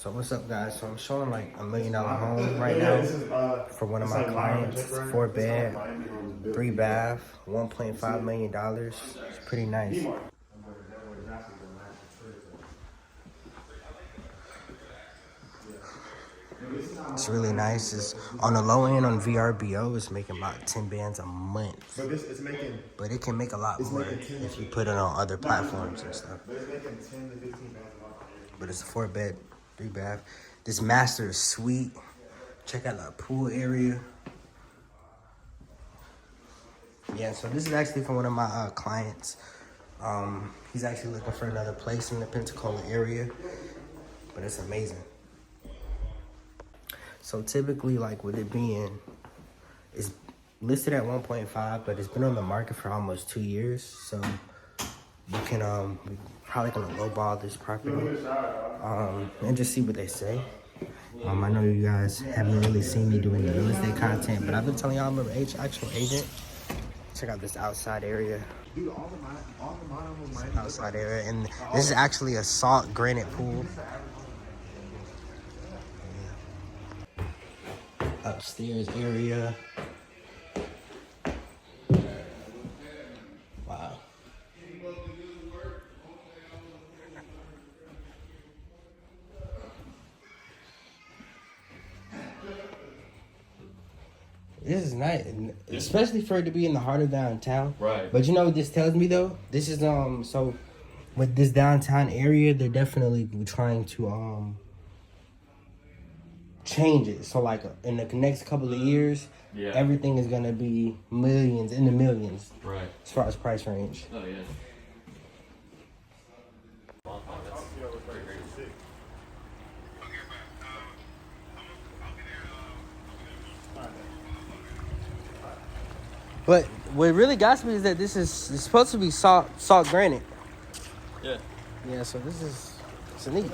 So what's up, guys? So I'm showing like $1 million home right now for one of my clients. It's 4 bed, 3 bath, $1.5 million. It's pretty nice. It's really nice. It's on the low end on VRBO. It's making about 10 bands a month. But it can make a lot more if you put it on other platforms and stuff. But it's a 4 bed, 3 bath. This master is sweet. Check out the pool area. Yeah, so this is actually from one of my clients. He's actually looking for another place in the Pensacola area, but it's amazing. So typically, like with it being, it's listed at 1.5, but it's been on the market for almost 2 years. So you can we're probably gonna lowball this property and just see what they say. I know you guys haven't really seen me doing real estate content, but I've been telling y'all I'm an actual agent. Check out this outside area. Outside area, and this is actually a salt granite pool. Upstairs area. Wow. This is nice, especially for it to be in the heart of downtown. Right. But you know what this tells me though? This is so with this downtown area, they're definitely trying to change it. So like in the next couple of years, everything is gonna be millions, in the millions. Right. As far as price range. Oh yeah. But what really got me is that it's supposed to be salt granite. Yeah. Yeah, so it's neat.